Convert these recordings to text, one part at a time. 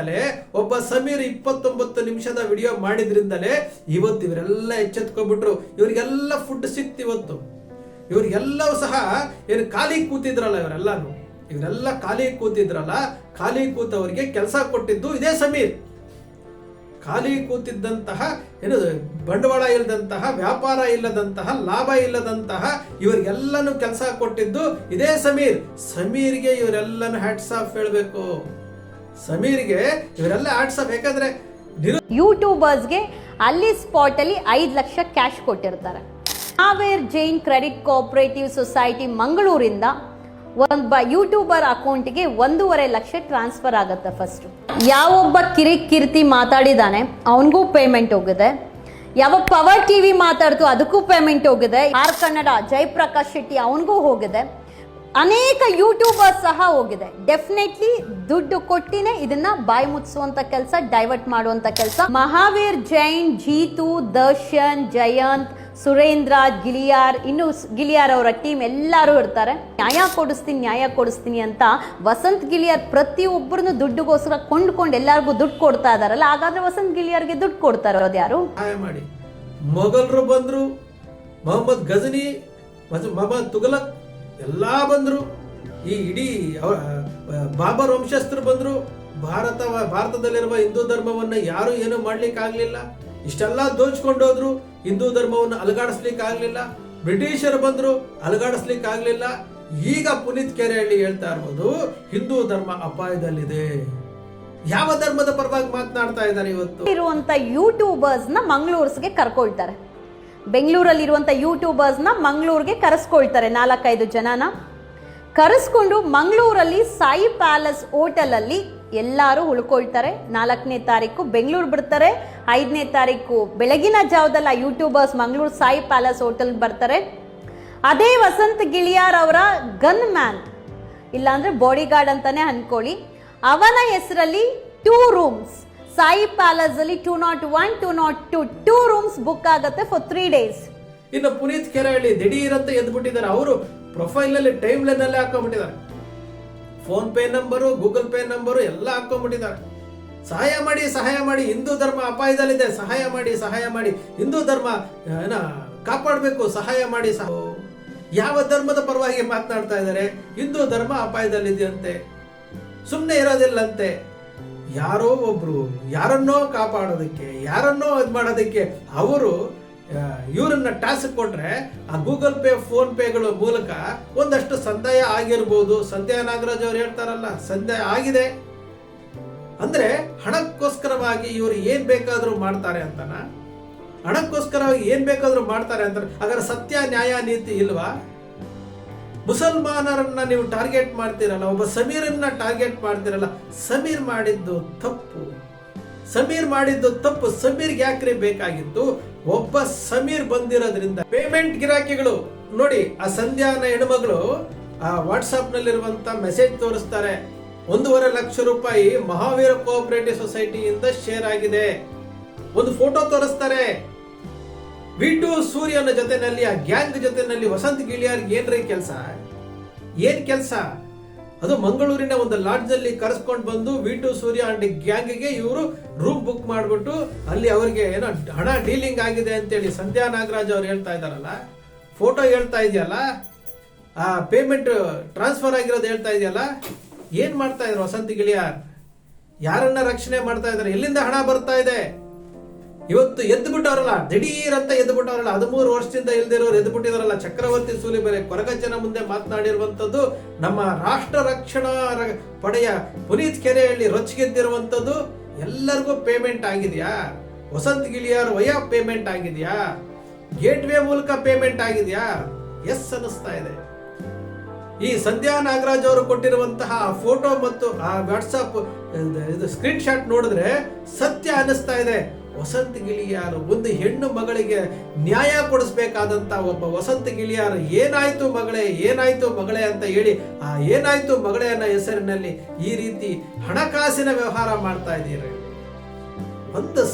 ಮಾಡಿದ್ರಿಂದಲೇ, ಒಬ್ಬ ಸಮೀರ್ 29 ನಿಮಿಷದ ವಿಡಿಯೋ ಮಾಡಿದ್ರಿಂದಲೇ ಇವತ್ತು ಇವರೆಲ್ಲ ಎಚ್ಚೆತ್ಕೊಂಡ್ಬಿಟ್ರು. ಇವರಿಗೆಲ್ಲ ಫುಡ್ ಸಿಕ್ತು. ಇವತ್ತು ಇವರಿಗೆಲ್ಲವೂ ಸಹ ಏನು ಖಾಲಿ ಕೂತಿದ್ರಲ್ಲ, ಇವರೆಲ್ಲ ಖಾಲಿ ಕೂತಿದ್ರಲ್ಲ, ಖಾಲಿ ಕೂತವರಿಗೆ ಕೆಲಸ ಕೊಟ್ಟಿದ್ದು ಇದೇ ಸಮೀರ್. ಖಾಲಿ ಕೂತಿದ್ದಂತಹ ಏನು ಬಂಡವಾಳ ಇಲ್ಲದಂತಹ, ವ್ಯಾಪಾರ ಇಲ್ಲದಂತಹ, ಲಾಭ ಇಲ್ಲದಂತಹ ಇವರಿಗೆಲ್ಲನೂ ಕೆಲಸ ಕೊಟ್ಟಿದ್ದು ಇದೇ ಸಮೀರ್. ಸಮೀರ್ಗೆ ಇವರೆಲ್ಲನೂ ಹ್ಯಾಟ್ಸ್ ಆಫ್ ಹೇಳಬೇಕು. ಸಮೀರ್ಗೆ ಇವರೆಲ್ಲ ಹ್ಯಾಟ್ಸ್ ಆಫ್. ಯಾಕಂದ್ರೆ ಯೂಟ್ಯೂಬರ್ಸ್ಗೆ ಅಲ್ಲಿ ಸ್ಪಾಟ್ ಅಲ್ಲಿ 5 ಲಕ್ಷ ಕ್ಯಾಶ್ ಕೊಟ್ಟಿರ್ತಾರೆ. Mahavir Jain credit cooperative society ಮಂಗಳೂರಿಂದ ಒಬ್ಬ ಯೂಟ್ಯೂಬರ್ ಅಕೌಂಟ್ಗೆ 1.5 ಲಕ್ಷ ಟ್ರಾನ್ಸ್ಫರ್ ಆಗುತ್ತೆ. ಫಸ್ಟ್ ಯಾವೊಬ್ಬ ಕಿರಿಕೀರ್ತಿ ಮಾತಾಡಿದಾನೆ ಅವನಿಗೂ ಪೇಮೆಂಟ್ ಹೋಗಿದೆ. ಯಾವ ಪವರ್ ಟಿವಿ ಮಾತಾಡ್ತು ಅದಕ್ಕೂ ಪೇಮೆಂಟ್ ಹೋಗಿದೆ. ಆರ್ ಕನ್ನಡ ಜಯಪ್ರಕಾಶ್ ಶೆಟ್ಟಿ ಅವನಿಗೂ ಹೋಗಿದೆ. ಅನೇಕ ಯೂಟ್ಯೂಬರ್ಸ್ ಸಹ ಹೋಗಿದೆ. ಡೆಫಿನೆಟ್ಲಿ ದುಡ್ಡು ಕೊಟ್ಟಿನೇ ಇದನ್ನ ಬಾಯಿ ಮುಚ್ಚಿಸುವಂತ ಕೆಲಸ, ಡೈವರ್ಟ್ ಮಾಡುವಂತ ಕೆಲಸ. ಮಹಾವೀರ್ ಜೈನ್, ಜೀತು, ದರ್ಶನ್, ಜಯಂತ್, ಸುರೇಂದ್ರ, ಇನ್ನು ಗಿಲಿಯಾರ್ ಅವರ ಟೀಮ್ ಎಲ್ಲರೂ ಇರ್ತಾರೆ. ನ್ಯಾಯ ಕೊಡಿಸ್ತೀನಿ ಅಂತ ವಸಂತ್ ಗಿಲಿಯಾರ್ ಪ್ರತಿಯೊಬ್ಬರನ್ನು ದುಡ್ಡುಗೋಸ್ಕರ ಕೊಂಡ್ಕೊಂಡು ಎಲ್ಲರಿಗೂ ದುಡ್ಡು ಕೊಡ್ತಾ ಇದಾರಲ್ಲ, ಹಾಗಾದ್ರೆ ವಸಂತ್ ಗಿಲಿಯಾರ್ಗೆ ದುಡ್ಡು ಕೊಡ್ತಾ ಇರೋದು ಯಾರು? ಮಾಡಿ ಮೊಘಲರು ಬಂದ್ರು, ಮೊಹಮ್ಮದ್ ಗಜನಿ ಮತ್ತು ಮೊಹಮ್ಮದ್ ತುಘಲಕ್ ಎಲ್ಲಾ ಬಂದ್ರು, ಈ ಇಡೀ ಬಾಬರ್ ವಂಶಸ್ಥರು ಬಂದ್ರು. ಭಾರತದಲ್ಲಿರುವ ಹಿಂದೂ ಧರ್ಮವನ್ನ ಯಾರು ಏನು ಮಾಡ್ಲಿಕ್ಕೆ ಆಗ್ಲಿಲ್ಲ. ಇಷ್ಟೆಲ್ಲ ದೋಚ್ಕೊಂಡೋದ್ರು, ಹಿಂದೂ ಧರ್ಮವನ್ನು ಅಲುಗಾಡಿಸ್ಲಿಕ್ಕೆ ಆಗ್ಲಿಲ್ಲ. ಬ್ರಿಟಿಷರು ಬಂದ್ರು, ಅಲುಗಾಡಿಸ್ಲಿಕ್ಕೆ ಆಗ್ಲಿಲ್ಲ. ಈಗ ಪುನೀತ್ ಕೆರೆಹಳ್ಳಿ ಹೇಳ್ತಾ ಇರ್ಬೋದು ಹಿಂದೂ ಧರ್ಮ ಅಪಾಯದಲ್ಲಿದೆ. ಯಾವ ಧರ್ಮದ ಪರವಾಗಿ ಮಾತನಾಡ್ತಾ ಇದ್ದಾರೆ ಇವತ್ತು? ಇರುವಂತ ಯೂಟ್ಯೂಬರ್ಸ್ ನ ಮಂಗಳೂರ್ಸ್ಗೆ ಕರ್ಕೊಳ್ತಾರೆ. ಬೆಂಗಳೂರಲ್ಲಿ ಇರುವಂತ ಯೂಟ್ಯೂಬರ್ಸ್ ನ ಮಂಗಳೂರಿಗೆ ಕರೆಸ್ಕೊಳ್ತಾರೆ. 4-5 ಜನನ ಕರೆಸ್ಕೊಂಡು ಮಂಗಳೂರಲ್ಲಿ ಸಾಯಿ ಪ್ಯಾಲೇಸ್ ಹೋಟೆಲ್ ಅಲ್ಲಿ ಎಲ್ಲರೂ ಉಳ್ಕೊಳ್ತಾರೆ. 4ನೇ ತಾರೀಕು ಬೆಂಗಳೂರು ಬಿಡ್ತಾರೆ. 5ನೇ ತಾರೀಕು ಬೆಳಗಿನ ಜಾವದಲ್ಲ YouTubers Mangaluru Sai palace hotel ಬರ್ತಾರೆ. ಅದೇ ವಸಂತ್ ಗಿಲಿಯಾರ್ ಅವರ ಗನ್ ಮ್ಯಾನ್, ಇಲ್ಲಾಂದ್ರೆ ಬಾಡಿ ಗಾರ್ಡ್ ಅಂತಾನೆ ಅನ್ಕೊಳ್ಳಿ, ಅವನ ಹೆಸರಲ್ಲಿ 2 ರೂಮ್ಸ್ ಸಾಯಿ ಪ್ಯಾಲೇಸ್ ಅಲ್ಲಿ 201, 202 2 ರೂಮ್ಸ್ ಬುಕ್ ಆಗುತ್ತೆ ಫಾರ್ 3 ಡೇಸ್. ಇನ್ನು ಪುನೀತ್ ಕೆರೆಹಳ್ಳಿ ದಿಢೀರಂತ ಎದ್ಬಿಟ್ಟಿದ್ದಾರೆ. ಅವರು ಪ್ರೊಫೈಲ್ ನಲ್ಲಿ ಟೈಮ್ ಲೈನ್ ಅಲ್ಲೇ ಹಾಕೊಂಡ್ಬಿಟ್ಟಿದ್ದಾರೆ. PhonePe number, Google Pay number ಎಲ್ಲ ಹಾಕೊಂಡ್ಬಿಟ್ಟಿದ್ದಾರೆ. ಸಹಾಯ ಮಾಡಿ, ಹಿಂದೂ ಧರ್ಮ ಅಪಾಯದಲ್ಲಿದೆ, ಸಹಾಯ ಮಾಡಿ, ಹಿಂದೂ ಧರ್ಮ ಕಾಪಾಡಬೇಕು, ಸಹಾಯ ಮಾಡಿ. ಯಾವ ಧರ್ಮದ ಪರವಾಗಿ ಮಾತನಾಡ್ತಾ ಇದ್ದಾರೆ? ಹಿಂದೂ ಧರ್ಮ ಅಪಾಯದಲ್ಲಿದೆಯಂತೆ, ಸುಮ್ಮನೆ ಇರೋದಿಲ್ಲಂತೆ. ಯಾರೋ ಒಬ್ರು ಯಾರನ್ನೋ ಕಾಪಾಡೋದಕ್ಕೆ, ಯಾರನ್ನೋ ಇದು ಮಾಡೋದಕ್ಕೆ ಅವರು ಇವರನ್ನ ಟಾಸ್ಕ್ ಕೊಟ್ರೆ ಆ ಗೂಗಲ್ ಪೇ, ಫೋನ್ ಪೇಗಳ ಮೂಲಕ ಒಂದಷ್ಟು ಸಂದಾಯ ಆಗಿರ್ಬೋದು. ಸಂಧ್ಯಾ ನಾಗರಾಜ್ ಅವರು ಹೇಳ್ತಾರಲ್ಲ, ಸಂದಾಯ ಆಗಿದೆ ಅಂದ್ರೆ ಹಣಕ್ಕೋಸ್ಕರವಾಗಿ ಇವರು ಏನ್ ಬೇಕಾದ್ರೂ ಮಾಡ್ತಾರೆ ಅಂತನ, ಹಣಕ್ಕೋಸ್ಕರವಾಗಿ ಏನ್ ಬೇಕಾದ್ರೂ ಮಾಡ್ತಾರೆ ಅಂತಾರೆ. ಹಾಗಾದ್ರೆ ಸತ್ಯ, ನ್ಯಾಯ, ನೀತಿ ಇಲ್ವಾ? ಮುಸಲ್ಮಾನರನ್ನ ನೀವು ಟಾರ್ಗೆಟ್ ಮಾಡ್ತೀರಲ್ಲ, ಒಬ್ಬ ಸಮೀರನ್ನ ಟಾರ್ಗೆಟ್ ಮಾಡ್ತೀರಲ್ಲ. ಸಮೀರ್ ಮಾಡಿದ್ದು ತಪ್ಪು. ಸಮೀರ್ಗೆ ಯಾಕ್ರಿ ಬೇಕಾಗಿತ್ತು? ಒಬ್ಬ ಸಮೀರ್ ಬಂದಿರೋದ್ರಿಂದ ಪೇಮೆಂಟ್ ಗಿರಾಕಿಗಳು ನೋಡಿ, ಆ ಸಂಧ್ಯಾನ ಹೆಣ್ಮಗಳು ಆ ವಾಟ್ಸ್ಆಪ್ ನಲ್ಲಿರುವಂತ ಮೆಸೇಜ್ ತೋರಿಸ್ತಾರೆ. 1.5 ಲಕ್ಷ ರೂಪಾಯಿ ಮಹಾವೀರ ಕೋಆಪರೇಟಿವ್ ಸೊಸೈಟಿಯಿಂದ ಶೇರ್ ಆಗಿದೆ. ಒಂದು ಫೋಟೋ ತೋರಿಸ್ತಾರೆ. V2 ಸೂರ್ಯನ ಜೊತೆನಲ್ಲಿ, ಆ ಗ್ಯಾಂಗ್ ಜೊತೆನಲ್ಲಿ ವಸಂತ್ ಗಿಲಿಯಾರ್ ಏನ್ ಕೆಲಸ? ಅದು ಮಂಗಳೂರಿನ ಒಂದು ಲಾಡ್ಜ್ ಅಲ್ಲಿ ಕರೆಸ್ಕೊಂಡು ಬಂದು V2 ಸೂರ್ಯ ಅಂಡ್ ಗ್ಯಾಂಗ್ಗೆ ಇವರು ರೂಮ್ ಬುಕ್ ಮಾಡ್ಬಿಟ್ಟು ಅಲ್ಲಿ ಅವರಿಗೆ ಏನೋ ಹಣ ಡೀಲಿಂಗ್ ಆಗಿದೆ ಅಂತೇಳಿ ಸಂಧ್ಯಾ ನಾಗರಾಜ್ ಅವ್ರು ಹೇಳ್ತಾ ಇದಾರಲ್ಲ, ಫೋಟೋ ಹೇಳ್ತಾ ಇದೆಯಲ್ಲ, ಆ ಪೇಮೆಂಟ್ ಟ್ರಾನ್ಸ್ಫರ್ ಆಗಿರೋದು ಹೇಳ್ತಾ ಇದೆಯಲ್ಲ. ಏನ್ ಮಾಡ್ತಾ ಇದ್ರು ವಸಂತ್ ಗಿಲಿಯಾರ್? ಯಾರನ್ನ ರಕ್ಷಣೆ ಮಾಡ್ತಾ ಇದಾರೆ? ಎಲ್ಲಿಂದ ಹಣ ಬರ್ತಾ ಇದೆ? ಇವತ್ತು ಎದ್ದು ಬಿಟ್ಟವರಲ್ಲ, ದಿಢೀರಂತ ಎದ್ದು ಬಿಟ್ಟವರಲ್ಲ, 13 ವರ್ಷದಿಂದ ಇಲ್ದಿರೋರು ಎದ್ದು ಬಿಟ್ಟಿದಾರಲ್ಲ. ಚಕ್ರವರ್ತಿ ಸೂಲಿಬೆಲೆ ಕೊರಗಜ್ಜನ ಮುಂದೆ ಮಾತನಾಡಿರುವಂತದ್ದು, ನಮ್ಮ ರಾಷ್ಟ್ರ ರಕ್ಷಣಾ ಪಡೆಯ ಪುನೀತ್ ಕೆರೆಹಳ್ಳಿ ರೊಚ್ಚಿಗೆದ್ದಿರುವಂತದ್ದು. ಎಲ್ಲರಿಗೂ ಪೇಮೆಂಟ್ ಆಗಿದೆಯಾ? ವಸಂತ್ ಗಿಲಿಯಾರ್ ವಯಾ ಪೇಮೆಂಟ್ ಆಗಿದೆಯಾ? ಗೇಟ್ ವೇ ಮೂಲಕ ಪೇಮೆಂಟ್ ಆಗಿದೆಯಾ? ಎಸ್ ಅನಿಸ್ತಾ ಇದೆ. ಈ ಸಂಧ್ಯಾ ನಾಗರಾಜ್ ಅವರು ಕೊಟ್ಟಿರುವಂತಹ ಫೋಟೋ ಮತ್ತು ಆ ವಾಟ್ಸ್ಆಪ್ ಸ್ಕ್ರೀನ್ ಶಾಟ್ ನೋಡಿದ್ರೆ ಸತ್ಯ ಅನಿಸ್ತಾ ಇದೆ. ವಸಂತ್ ಗಿಲಿಯಾರ್ ಒಂದು ಹೆಣ್ಣು ಮಗಳಿಗೆ ನ್ಯಾಯ ಕೊಡಿಸ್ಬೇಕಾದಂತ ಒಬ್ಬ ವಸಂತ್ ಗಿಲಿಯಾರ್ ಏನಾಯ್ತು ಮಗಳೇ ಅಂತ ಹೇಳಿ ಆ ಏನಾಯ್ತು ಮಗಳೇ ಅನ್ನೋ ಹೆಸರಿನಲ್ಲಿ ಈ ರೀತಿ ಹಣಕಾಸಿನ ವ್ಯವಹಾರ ಮಾಡ್ತಾ ಇದ್ದೀರಿ. ಒಂದು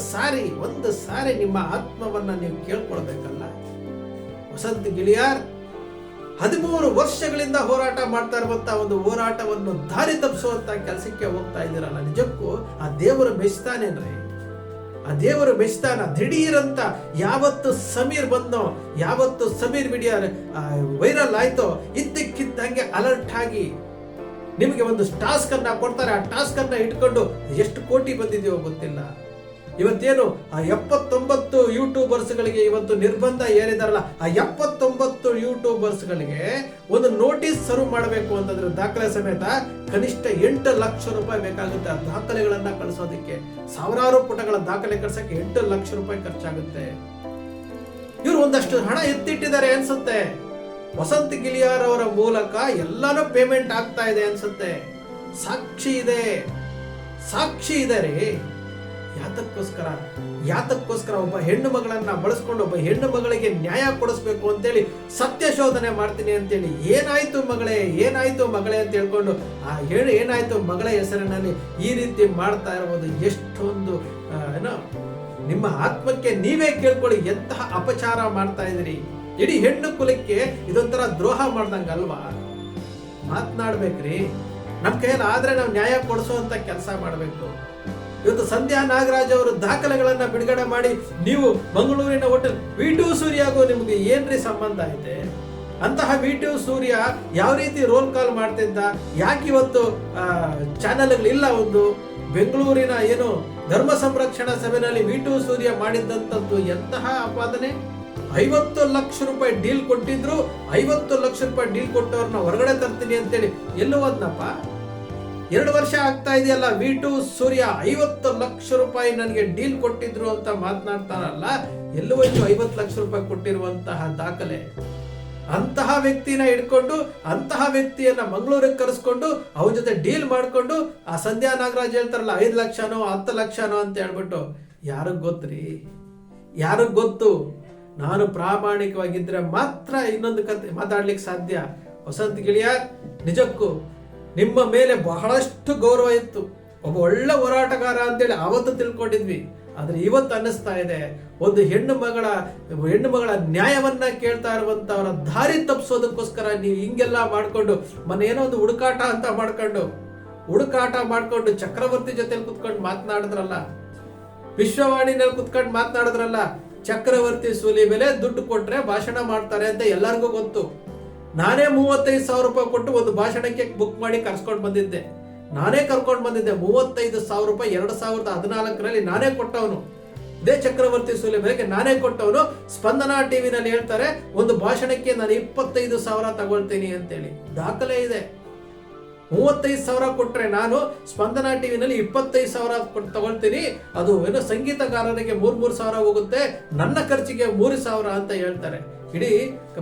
ಸಾರಿ ನಿಮ್ಮ ಆತ್ಮವನ್ನ ನೀವು ಕೇಳ್ಕೊಳ್ಬೇಕಲ್ಲ. ವಸಂತ್ ಗಿಲಿಯಾರ್ 13 ವರ್ಷಗಳಿಂದ ಹೋರಾಟ ಮಾಡ್ತಾ ಇರುವಂತ ಒಂದು ಹೋರಾಟವನ್ನು ದಾರಿ ತಪ್ಪಿಸುವಂತ ಕೆಲಸಕ್ಕೆ ಹೋಗ್ತಾ ಇದ್ದೀರಲ್ಲ, ನಿಜಕ್ಕೂ ಆ ದೇವರು ಮೆಚ್ತಾನೇನ್ರಿ? ಆ ದೇವರು ಮೆಚ್ತಾನ? ದಿಢೀರಂತ ಯಾವತ್ತು ಸಮೀರ್ ಬಂದೋ, ಯಾವತ್ತು ಸಮೀರ್ ವಿಡಿಯೋ ವೈರಲ್ ಆಯ್ತೋ, ಇದ್ದಕ್ಕಿದ್ದಂಗೆ ಅಲರ್ಟ್ ಆಗಿ ನಿಮಗೆ ಒಂದು ಟಾಸ್ಕ್ ಅನ್ನ ಕೊಡ್ತಾರೆ. ಆ ಟಾಸ್ಕ್ ಅನ್ನ ಇಟ್ಕೊಂಡು ಎಷ್ಟು ಕೋಟಿ ಬಂದಿದೆಯೋ ಗೊತ್ತಿಲ್ಲ. ಇವತ್ತೇನು ಆ 79 ಯೂಟ್ಯೂಬರ್ಸ್ಗಳಿಗೆ ಇವತ್ತು ನಿರ್ಬಂಧ ಏರಿದಾರಲ್ಲ, ಆ 79 ಯೂಟ್ಯೂಬರ್ಸ್ಗಳಿಗೆ ಒಂದು ನೋಟಿಸ್ ಸರ್ವ್ ಮಾಡಬೇಕು ಅಂತಂದ್ರೆ ದಾಖಲೆ ಸಮೇತ ಕನಿಷ್ಠ 8 ಲಕ್ಷ ರೂಪಾಯಿ ಬೇಕಾಗುತ್ತೆ. ಆ ದಾಖಲೆಗಳನ್ನ ಕಳಿಸೋದಕ್ಕೆ ಸಾವಿರಾರು ಪುಟಗಳ ದಾಖಲೆ ಕಳ್ಸಕ್ಕೆ 8 ಲಕ್ಷ ರೂಪಾಯಿ ಖರ್ಚಾಗುತ್ತೆ. ಇವರು ಒಂದಷ್ಟು ಹಣ ಎತ್ತಿಟ್ಟಿದ್ದಾರೆ ಅನ್ಸುತ್ತೆ. ವಸಂತ್ ಗಿಳಿಯಾರ್ ಅವರ ಮೂಲಕ ಎಲ್ಲಾನು ಪೇಮೆಂಟ್ ಆಗ್ತಾ ಇದೆ ಅನ್ಸುತ್ತೆ. ಸಾಕ್ಷಿ ಇದೆ ರೀ. ಯಾತಕ್ಕೋಸ್ಕರ ಒಬ್ಬ ಹೆಣ್ಣು ಮಗಳನ್ನ ಬಳಸ್ಕೊಂಡು ಒಬ್ಬ ಹೆಣ್ಣು ಮಗಳಿಗೆ ನ್ಯಾಯ ಕೊಡಿಸ್ಬೇಕು ಅಂತೇಳಿ ಸತ್ಯ ಶೋಧನೆ ಮಾಡ್ತೀನಿ ಅಂತೇಳಿ ಏನಾಯ್ತು ಮಗಳೇ ಅಂತ ಹೇಳ್ಕೊಂಡು ಆ ಏನಾಯ್ತು ಮಗಳ ಹೆಸರಿನಲ್ಲಿ ಈ ರೀತಿ ಮಾಡ್ತಾ ಇರಬಹುದು. ಎಷ್ಟೊಂದು ನಿಮ್ಮ ಆತ್ಮಕ್ಕೆ ನೀವೇ ಕೇಳ್ಕೊಳ್ಳಿ, ಎಂತಹ ಅಪಚಾರ ಮಾಡ್ತಾ ಇದ್ದೀರಿ. ಇಡೀ ಹೆಣ್ಣು ಕುಲಕ್ಕೆ ಇದೊಂಥರ ದ್ರೋಹ ಮಾಡ್ದಂಗಲ್ವಾ? ಮಾತನಾಡ್ಬೇಕ್ರಿ. ನಮ್ ಕೈಯಲ್ಲಿ ಆದ್ರೆ ನಾವು ನ್ಯಾಯ ಕೊಡಿಸುವಂತ ಕೆಲಸ ಮಾಡಬೇಕು. ಇವತ್ತು ಸಂಧ್ಯಾ ನಾಗರಾಜ್ ಅವರು ದಾಖಲೆಗಳನ್ನ ಬಿಡುಗಡೆ ಮಾಡಿ, ನೀವು ಮಂಗಳೂರಿನ ಹೋಟೆಲ್ V2 ಸೂರ್ಯಗೂ ನಿಮ್ಗೆ ಏನ್ರಿ ಸಂಬಂಧ ಐತೆ? ಅಂತಹ V2 ಸೂರ್ಯ ಯಾವ ರೀತಿ ರೋಲ್ ಕಾಲ್ ಮಾಡ್ತಿದ್ದ? ಯಾಕೆ ಇವತ್ತು ಚಾನೆಲ್ಗಳಿಲ್ಲ? ಒಂದು ಬೆಂಗಳೂರಿನ ಏನು ಧರ್ಮ ಸಂರಕ್ಷಣಾ ಸಭೆಯಲ್ಲಿ V2 ಸೂರ್ಯ ಮಾಡಿದ್ದಂಥದ್ದು ಎಂತಹ ಅಪಾದನೆ? 50 ಲಕ್ಷ ರೂಪಾಯಿ ಡೀಲ್ ಕೊಟ್ಟಿದ್ರು. 50 ಲಕ್ಷ ರೂಪಾಯಿ ಡೀಲ್ ಕೊಟ್ಟವ್ರನ್ನ ಹೊರಗಡೆ ತರ್ತೀನಿ ಅಂತೇಳಿ ಎಲ್ಲೋ ಹೋದ್ನಪ್ಪ? 2 ವರ್ಷ ಆಗ್ತಾ ಇದೆಯಲ್ಲ, V2 ಸೂರ್ಯ 50 ಲಕ್ಷ ರೂಪಾಯಿ ನನಗೆ ಡೀಲ್ ಕೊಟ್ಟಿದ್ರು ಅಂತ ಮಾತನಾಡ್ತಾರಲ್ಲ, ಎಲ್ಲೋ 50 ಲಕ್ಷ ರೂಪಾಯಿ ಕೊಟ್ಟಿರುವಂತಹ ದಾಖಲೆ. ಅಂತಹ ವ್ಯಕ್ತಿನ ಹಿಡ್ಕೊಂಡು, ಅಂತಹ ವ್ಯಕ್ತಿಯನ್ನ ಮಂಗಳೂರಿಗೆ ಕರೆಸ್ಕೊಂಡು ಅವನ ಜೊತೆ ಡೀಲ್ ಮಾಡ್ಕೊಂಡು ಆ ಸಂಧ್ಯಾ ನಾಗರಾಜ್ ಹೇಳ್ತಾರಲ್ಲ 5 ಲಕ್ಷನೋ 10 ಲಕ್ಷನೋ ಅಂತ ಹೇಳ್ಬಿಟ್ಟು, ಯಾರಿಗ್ ಗೊತ್ತು? ನಾನು ಪ್ರಾಮಾಣಿಕವಾಗಿದ್ರೆ ಮಾತ್ರ ಇನ್ನೊಂದು ಕತೆ ಮಾತಾಡ್ಲಿಕ್ಕೆ ಸಾಧ್ಯ. ವಸಂತ್ ಗಿಳಿಯಾರ್, ನಿಜಕ್ಕೂ ನಿಮ್ಮ ಮೇಲೆ ಬಹಳಷ್ಟು ಗೌರವ ಇತ್ತು. ಒಬ್ಬ ಒಳ್ಳೆ ಹೋರಾಟಗಾರ ಅಂತೇಳಿ ಅವತ್ತು ತಿಳ್ಕೊಂಡಿದ್ವಿ. ಆದ್ರೆ ಇವತ್ತು ಅನ್ನಿಸ್ತಾ ಇದೆ, ಒಂದು ಹೆಣ್ಣು ಮಗಳ ನ್ಯಾಯವನ್ನ ಕೇಳ್ತಾ ಇರುವಂತವರ ದಾರಿ ತಪ್ಪಿಸೋದಕ್ಕೋಸ್ಕರ ನೀವು ಹಿಂಗೆಲ್ಲ ಮಾಡ್ಕೊಂಡು, ಮೊನ್ನೆ ಏನೋ ಒಂದು ಹುಡುಕಾಟ ಮಾಡ್ಕೊಂಡು ಚಕ್ರವರ್ತಿ ಜೊತೆ ಕುತ್ಕೊಂಡು ಮಾತನಾಡಿದ್ರಲ್ಲ, ವಿಶ್ವವಾಣಿನಲ್ಲಿ ಕುತ್ಕೊಂಡು ಮಾತನಾಡಿದ್ರಲ್ಲ, ಚಕ್ರವರ್ತಿ ಸೂಲಿ ಮೇಲೆ ದುಡ್ಡು ಕೊಟ್ರೆ ಭಾಷಣ ಮಾಡ್ತಾರೆ ಅಂತ ಎಲ್ಲರಿಗೂ ಗೊತ್ತು. ನಾನೇ 35,000 ರೂಪಾಯಿ ಕೊಟ್ಟು ಒಂದು ಭಾಷಣಕ್ಕೆ ಬುಕ್ ಮಾಡಿ ಕರ್ಕೊಂಡು ಬಂದಿದ್ದೆ. 35,000 ರೂಪಾಯಿ 2014ರಲ್ಲಿ ನಾನೇ ಕೊಟ್ಟವನು. ಇದೇ ಚಕ್ರವರ್ತಿ ಸೂಲಿ ಬೆಲೆಗೆ ನಾನೇ ಕೊಟ್ಟವನು. ಸ್ಪಂದನಾ ಟಿವಿನಲ್ಲಿ ಹೇಳ್ತಾರೆ ಒಂದು ಭಾಷಣಕ್ಕೆ ನಾನು 25,000 ತಗೊಳ್ತೀನಿ ಅಂತೇಳಿ ದಾಖಲೆ ಇದೆ. 35,000 ಕೊಟ್ರೆ ನಾನು ಸ್ಪಂದನಾ ಟಿವಿನಲ್ಲಿ 25,000 ತಗೊಳ್ತೀನಿ. ಅದು ಏನೋ ಸಂಗೀತಗಾರರಿಗೆ 3,000 ಹೋಗುತ್ತೆ, ನನ್ನ ಖರ್ಚಿಗೆ 3,000 ಅಂತ ಹೇಳ್ತಾರೆ. ಇಡೀ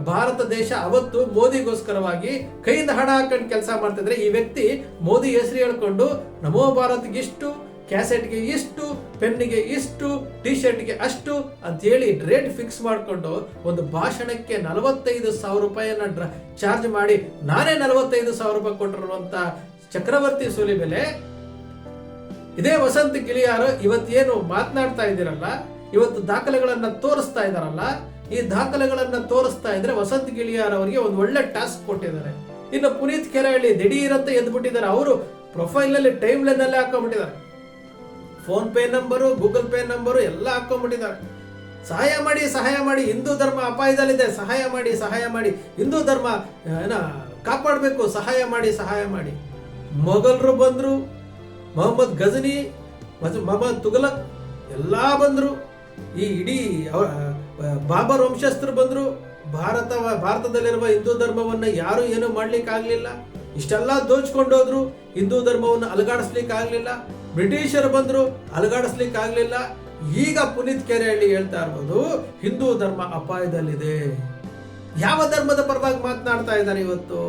ಭಾರತ ದೇಶ ಅವತ್ತು ಮೋದಿಗೋಸ್ಕರವಾಗಿ ಕೈಯಿಂದ ಹಣ ಹಾಕೊಂಡು ಕೆಲಸ ಮಾಡ್ತಿದ್ರೆ, ಈ ವ್ಯಕ್ತಿ ಮೋದಿ ಹೆಸರು ಹೇಳ್ಕೊಂಡು ನಮೋ ಭಾರತ್ಗೆ ಇಷ್ಟು, ಕ್ಯಾಸೆಟ್ಗೆ ಇಷ್ಟು, ಪೆನ್ನಿಗೆ ಇಷ್ಟು, ಟಿ ಶರ್ಟ್ಗೆ ಅಷ್ಟು ಅಂತ ಹೇಳಿ ರೇಟ್ ಫಿಕ್ಸ್ ಮಾಡಿಕೊಂಡು ಒಂದು ಭಾಷಣಕ್ಕೆ 45,000 ರೂಪಾಯಿಯನ್ನ ಚಾರ್ಜ್ ಮಾಡಿ ನಾನೇ 45,000 ರೂಪಾಯಿ ಕೊಟ್ಟಿರುವಂತ ಚಕ್ರವರ್ತಿ ಸೂಲಿ ಬೆಲೆ. ಇದೇ ವಸಂತ್ ಗಿಳಿಯಾರು ಇವತ್ತೇನು ಮಾತನಾಡ್ತಾ ಇದ್ದೀರಲ್ಲ, ಇವತ್ತು ದಾಖಲೆಗಳನ್ನ ತೋರಿಸ್ತಾ ಇದಾರಲ್ಲ, ಈ ದಾಖಲೆಗಳನ್ನ ತೋರಿಸ್ತಾ ಇದ್ರೆ ವಸಂತ್ ಗಿಳಿಯಾರ್ ಅವರಿಗೆ ಒಂದು ಒಳ್ಳೆ ಟಾಸ್ಕ್ ಕೊಟ್ಟಿದ್ದಾರೆ. ಇನ್ನು ಪುನೀತ್ ಕೆರೆಹಳ್ಳಿ ದಿಢೀರಂತ ಎದ್ಬಿಟ್ಟಿದ್ದಾರೆ. ಅವರು ಪ್ರೊಫೈಲ್ ನಲ್ಲಿ ಟೈಮ್ ಲೈನ್ ಅಲ್ಲೇ ಹಾಕೊಂಡ್ಬಿಟ್ಟಿದ್ದಾರೆ. PhonePe number, Google Pay number ಎಲ್ಲ ಹಾಕೊಂಡ್ಬಿಟ್ಟಿದ್ದಾರೆ. ಸಹಾಯ ಮಾಡಿ, ಹಿಂದೂ ಧರ್ಮ ಅಪಾಯದಲ್ಲಿದೆ, ಸಹಾಯ ಮಾಡಿ, ಹಿಂದೂ ಧರ್ಮ ಕಾಪಾಡಬೇಕು, ಸಹಾಯ ಮಾಡಿ. ಮೊಘಲರು ಬಂದ್ರು, ಮೊಹಮ್ಮದ್ ಗಜನಿ, ಮೊಹಮ್ಮದ್ ತುಘಲಕ್ ಎಲ್ಲಾ ಬಂದ್ರು, ಈ ಇಡೀ ಬಾಬರ್ ವಂಶಸ್ಥರು ಬಂದ್ರು. ಭಾರತದಲ್ಲಿರುವ ಹಿಂದೂ ಧರ್ಮವನ್ನ ಯಾರು ಏನು ಮಾಡ್ಲಿಕ್ಕೆ ಆಗ್ಲಿಲ್ಲ. ಇಷ್ಟೆಲ್ಲ ದೋಚ್ಕೊಂಡೋದ್ರು, ಹಿಂದೂ ಧರ್ಮವನ್ನು ಅಲುಗಾಡಿಸ್ಲಿಕ್ಕೆ ಆಗ್ಲಿಲ್ಲ. ಬ್ರಿಟಿಷರು ಬಂದ್ರು, ಅಲುಗಾಡಿಸ್ಲಿಕ್ಕೆ ಆಗ್ಲಿಲ್ಲ. ಈಗ ಪುನೀತ್ ಕೆರೆಹಳ್ಳಿ ಹೇಳ್ತಾ ಇರ್ಬೋದು ಹಿಂದೂ ಧರ್ಮ ಅಪಾಯದಲ್ಲಿದೆ. ಯಾವ ಧರ್ಮದ ಪರವಾಗಿ ಮಾತನಾಡ್ತಾ ಇದ್ದಾರೆ ಇವತ್ತು?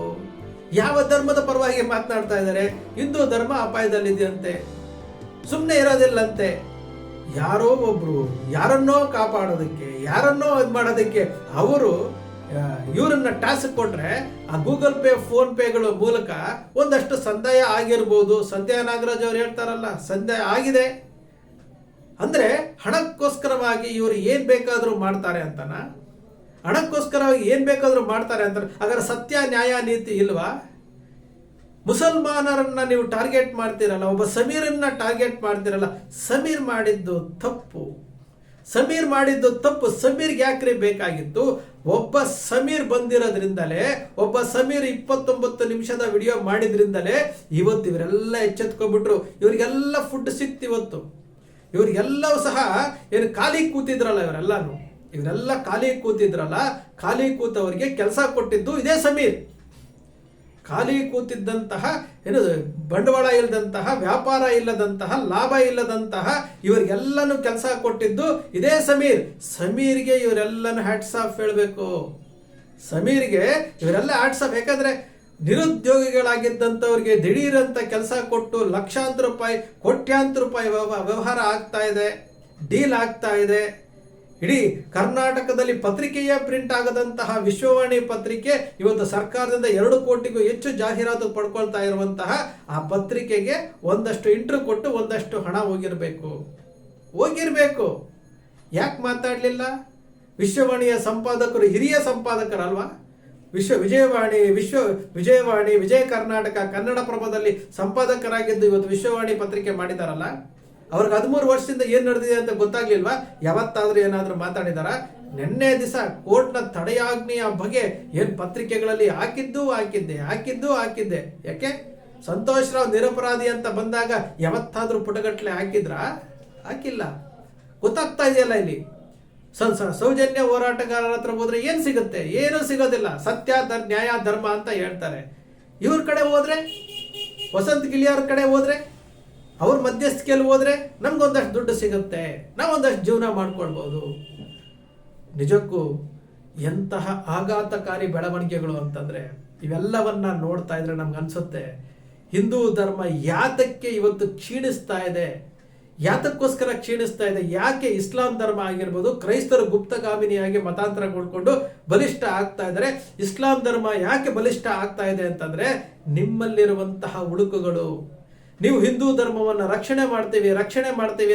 ಯಾವ ಧರ್ಮದ ಪರವಾಗಿ ಮಾತನಾಡ್ತಾ ಇದ್ದಾರೆ? ಹಿಂದೂ ಧರ್ಮ ಅಪಾಯದಲ್ಲಿದೆ ಅಂತೆ, ಸುಮ್ಮನೆ ಇರೋದಿಲ್ಲಂತೆ. ಯಾರೋ ಒಬ್ರು ಯಾರನ್ನೋ ಕಾಪಾಡೋದಕ್ಕೆ, ಯಾರನ್ನೋ ಇದು ಮಾಡೋದಕ್ಕೆ ಅವರು ಇವರನ್ನ ಟಾಸ್ಕ್ ಕೊಟ್ರೆ ಆ ಗೂಗಲ್ ಪೇ, ಫೋನ್ ಪೇಗಳ ಮೂಲಕ ಒಂದಷ್ಟು ಸಂದಾಯ ಆಗಿರ್ಬೋದು. ಸಂಧ್ಯಾ ನಾಗರಾಜ್ ಅವರು ಹೇಳ್ತಾರಲ್ಲ, ಸಂದಾಯ ಆಗಿದೆ ಅಂದ್ರೆ ಹಣಕ್ಕೋಸ್ಕರವಾಗಿ ಇವರು ಏನ್ ಬೇಕಾದ್ರೂ ಮಾಡ್ತಾರೆ ಅಂತನಾ? ಹಣಕ್ಕೋಸ್ಕರ ಏನ್ ಬೇಕಾದ್ರೂ ಮಾಡ್ತಾರೆ ಅಂತಾರೆ. ಹಾಗಾದ್ರೆ ಸತ್ಯ ನ್ಯಾಯ ನೀತಿ ಇಲ್ವಾ? ಮುಸಲ್ಮಾನರನ್ನ ನೀವು ಟಾರ್ಗೆಟ್ ಮಾಡ್ತೀರಲ್ಲ, ಒಬ್ಬ ಸಮೀರನ್ನ ಟಾರ್ಗೆಟ್ ಮಾಡ್ತೀರಲ್ಲ, ಸಮೀರ್ ಮಾಡಿದ್ದು ತಪ್ಪು. ಸಮೀರ್ಗೆ ಯಾಕ್ರಿ ಬೇಕಾಗಿತ್ತು? ಒಬ್ಬ ಸಮೀರ್ ಬಂದಿರೋದ್ರಿಂದಲೇ, ಒಬ್ಬ ಸಮೀರ್ 29 ನಿಮಿಷದ ವಿಡಿಯೋ ಮಾಡಿದ್ರಿಂದಲೇ ಇವತ್ತು ಇವರೆಲ್ಲ ಎಚ್ಚೆತ್ಕೊಂಡ್ಬಿಟ್ರು. ಇವರಿಗೆಲ್ಲ ಫುಡ್ ಸಿಕ್ತು. ಇವತ್ತು ಇವರಿಗೆಲ್ಲವೂ ಸಹ ಏನು ಖಾಲಿ ಕೂತಿದ್ರಲ್ಲ, ಇವರೆಲ್ಲ ಖಾಲಿ ಕೂತವರಿಗೆ ಕೆಲಸ ಕೊಟ್ಟಿದ್ದು ಇದೇ ಸಮೀರ್. ಖಾಲಿ ಕೂತಿದ್ದಂತಹ ಏನು ಬಂಡವಾಳ ಇಲ್ಲದಂತಹ, ವ್ಯಾಪಾರ ಇಲ್ಲದಂತಹ, ಲಾಭ ಇಲ್ಲದಂತಹ ಇವರಿಗೆಲ್ಲನೂ ಕೆಲಸ ಕೊಟ್ಟಿದ್ದು ಇದೇ ಸಮೀರ್ಗೆ ಇವರೆಲ್ಲನೂ ಹ್ಯಾಟ್ಸ್ ಆಫ್ ಹೇಳಬೇಕು. ಸಮೀರ್ಗೆ ಇವರೆಲ್ಲ ಹ್ಯಾಟ್ಸ್ ಆಫ್. ಯಾಕಂದ್ರೆ ನಿರುದ್ಯೋಗಿಗಳಾಗಿದ್ದಂಥವ್ರಿಗೆ ದಿಢೀರಂತ ಕೆಲಸ ಕೊಟ್ಟು ಲಕ್ಷಾಂತರ ರೂಪಾಯಿ, ಕೋಟ್ಯಾಂತರ ರೂಪಾಯಿ ವ್ಯವಹಾರ ಆಗ್ತಾ ಇದೆ, ಡೀಲ್ ಆಗ್ತಾ ಇದೆ. ಇಡೀ ಕರ್ನಾಟಕದಲ್ಲಿ ಪತ್ರಿಕೆಯೇ ಪ್ರಿಂಟ್ ಆಗದಂತಹ ವಿಶ್ವವಾಣಿ ಪತ್ರಿಕೆ ಇವತ್ತು ಸರ್ಕಾರದಿಂದ 2 ಕೋಟಿಗೂ ಹೆಚ್ಚು ಜಾಹೀರಾತು ಪಡ್ಕೊಳ್ತಾ ಇರುವಂತಹ ಆ ಪತ್ರಿಕೆಗೆ ಒಂದಷ್ಟು ಇಂಟ್ರ್ಯೂ ಕೊಟ್ಟು ಒಂದಷ್ಟು ಹಣ ಹೋಗಿರ್ಬೇಕು. ಯಾಕೆ ಮಾತಾಡಲಿಲ್ಲ? ವಿಶ್ವವಾಣಿಯ ಸಂಪಾದಕರು ಹಿರಿಯ ಸಂಪಾದಕರಲ್ವಾ? ವಿಜಯವಾಣಿ, ವಿಜಯ ಕರ್ನಾಟಕ, ಕನ್ನಡಪ್ರಭದಲ್ಲಿ ಸಂಪಾದಕರಾಗಿದ್ದು ಇವತ್ತು ವಿಶ್ವವಾಣಿ ಪತ್ರಿಕೆ ಮಾಡಿದಾರಲ್ಲ, ಅವ್ರಿಗೆ 13 ವರ್ಷದಿಂದ ಏನ್ ನಡೆದಿದೆ ಅಂತ ಗೊತ್ತಾಗ್ಲಿಲ್ವಾ? ಯಾವತ್ತಾದ್ರೂ ಏನಾದ್ರೂ ಮಾತಾಡಿದಾರ? ನಿನ್ನೆ ದಿವಸ ಕೋರ್ಟ್ನ ತಡೆಯಾಜ್ಞೆಯ ಬಗ್ಗೆ ಏನ್ ಪತ್ರಿಕೆಗಳಲ್ಲಿ ಹಾಕಿದ್ದೆ. ಯಾಕೆ? ಸಂತೋಷ್ ರಾವ್ ನಿರಪರಾಧಿ ಅಂತ ಬಂದಾಗ ಯಾವತ್ತಾದ್ರೂ ಪುಟಗಟ್ಲೆ ಹಾಕಿಲ್ಲ. ಗೊತ್ತಾಗ್ತಾ ಇದೆಯಲ್ಲ ಇಲ್ಲಿ. ಸೌಜನ್ಯ ಹೋರಾಟಗಾರರ ಹತ್ರ ಹೋದ್ರೆ ಏನ್ ಸಿಗುತ್ತೆ? ಏನೂ ಸಿಗೋದಿಲ್ಲ. ಸತ್ಯ, ನ್ಯಾಯ, ಧರ್ಮ ಅಂತ ಹೇಳ್ತಾರೆ. ಇವ್ರ ಕಡೆ ಹೋದ್ರೆ, ವಸಂತ್ ಗಿಳಿಯಾರ್ ಕಡೆ ಹೋದ್ರೆ, ಅವ್ರ ಮಧ್ಯಸ್ಥಿಕೆಯಲ್ಲಿ ಹೋದ್ರೆ ನಮ್ಗೊಂದಷ್ಟು ದುಡ್ಡು ಸಿಗುತ್ತೆ, ನಾವೊಂದಷ್ಟು ಜೀವನ ಮಾಡ್ಕೊಳ್ಬಹುದು. ನಿಜಕ್ಕೂ ಎಂತಹ ಆಘಾತಕಾರಿ ಬೆಳವಣಿಗೆಗಳು ಅಂತಂದ್ರೆ, ಇವೆಲ್ಲವನ್ನ ನೋಡ್ತಾ ಇದ್ರೆ ನಮ್ಗೆ ಅನ್ಸುತ್ತೆ ಹಿಂದೂ ಧರ್ಮ ಯಾತಕ್ಕೆ ಇವತ್ತು ಕ್ಷೀಣಿಸ್ತಾ ಇದೆ, ಯಾತಕ್ಕೋಸ್ಕರ ಕ್ಷೀಣಿಸ್ತಾ ಇದೆ. ಯಾಕೆ ಇಸ್ಲಾಂ ಧರ್ಮ ಆಗಿರ್ಬೋದು, ಕ್ರೈಸ್ತರು ಗುಪ್ತಗಾಮಿನಿಯಾಗಿ ಮತಾಂತರಗೊಳ್ಕೊಂಡು ಬಲಿಷ್ಠ ಆಗ್ತಾ ಇದ್ದಾರೆ. ಇಸ್ಲಾಂ ಧರ್ಮ ಯಾಕೆ ಬಲಿಷ್ಠ ಆಗ್ತಾ ಇದೆ ಅಂತಂದ್ರೆ, ನಿಮ್ಮಲ್ಲಿರುವಂತಹ ಉಳುಕುಗಳು. ನೀವು ಹಿಂದೂ ಧರ್ಮವನ್ನು ರಕ್ಷಣೆ ಮಾಡ್ತೀವಿ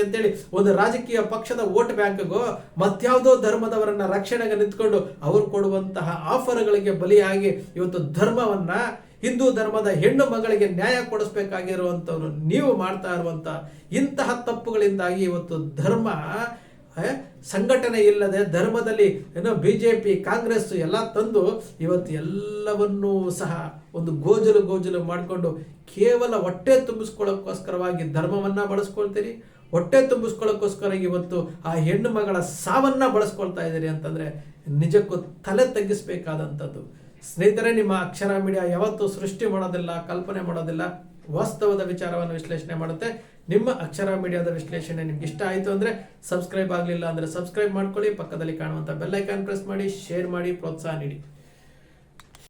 ಅಂತೇಳಿ ಒಂದು ರಾಜಕೀಯ ಪಕ್ಷದ ವೋಟ್ ಬ್ಯಾಂಕ್ಗೋ ಮತ್ಯಾವುದೋ ಧರ್ಮದವರನ್ನ ರಕ್ಷಣೆಗೆ ನಿಂತ್ಕೊಂಡು ಅವರು ಕೊಡುವಂತಹ ಆಫರ್ಗಳಿಗೆ ಬಲಿಯಾಗಿ ಇವತ್ತು ಧರ್ಮವನ್ನ, ಹಿಂದೂ ಧರ್ಮದ ಹೆಣ್ಣು ಮಗಳಿಗೆ ನ್ಯಾಯ ಕೊಡಿಸ್ಬೇಕಾಗಿರುವಂತವ್ರು ನೀವು ಮಾಡ್ತಾ ಇರುವಂತ ಇಂತಹ ತಪ್ಪುಗಳಿಂದಾಗಿ ಇವತ್ತು ಧರ್ಮ ಸಂಘಟನೆ ಇಲ್ಲದೆ, ಧರ್ಮದಲ್ಲಿ ಏನೋ ಬಿಜೆಪಿ, ಕಾಂಗ್ರೆಸ್ ಎಲ್ಲ ತಂದು ಇವತ್ತು ಎಲ್ಲವನ್ನೂ ಸಹ ಒಂದು ಗೋಜಲು ಮಾಡಿಕೊಂಡು ಕೇವಲ ಹೊಟ್ಟೆ ತುಂಬಿಸ್ಕೊಳ್ಳೋಕ್ಕೋಸ್ಕರವಾಗಿ ಧರ್ಮವನ್ನ ಬಳಸ್ಕೊಳ್ತೀರಿ. ಹೊಟ್ಟೆ ತುಂಬಿಸ್ಕೊಳ್ಳೋಕ್ಕೋಸ್ಕರ ಇವತ್ತು ಆ ಹೆಣ್ಣು ಮಗಳ ಸಾವನ್ನ ಬಳಸ್ಕೊಳ್ತಾ ಇದ್ದೀರಿ ಅಂತಂದ್ರೆ ನಿಜಕ್ಕೂ ತಲೆ ತಗ್ಗಿಸ್ಬೇಕಾದಂಥದ್ದು. ಸ್ನೇಹಿತರೆ, ನಿಮ್ಮ ಅಕ್ಷರ ಮೀಡಿಯಾ ಯಾವತ್ತೂ ಸೃಷ್ಟಿ ಮಾಡೋದಿಲ್ಲ, ಕಲ್ಪನೆ ಮಾಡೋದಿಲ್ಲ, ವಾಸ್ತವದ ವಿಚಾರವನ್ನು ವಿಶ್ಲೇಷಣೆ ಮಾಡುತ್ತೆ. ನಿಮ್ಮ ಅಕ್ಷರ ಮೀಡಿಯಾದ ವಿಶ್ಲೇಷಣೆ ನಿಮ್ಗೆ ಇಷ್ಟ ಆಯಿತು ಅಂದರೆ ಸಬ್ಸ್ಕ್ರೈಬ್ ಆಗಲಿಲ್ಲ ಅಂದರೆ ಸಬ್ಸ್ಕ್ರೈಬ್ ಮಾಡ್ಕೊಳ್ಳಿ. ಪಕ್ಕದಲ್ಲಿ ಕಾಣುವಂಥ ಬೆಲ್ ಐಕಾನ್ ಪ್ರೆಸ್ ಮಾಡಿ, ಶೇರ್ ಮಾಡಿ, ಪ್ರೋತ್ಸಾಹ ನೀಡಿ.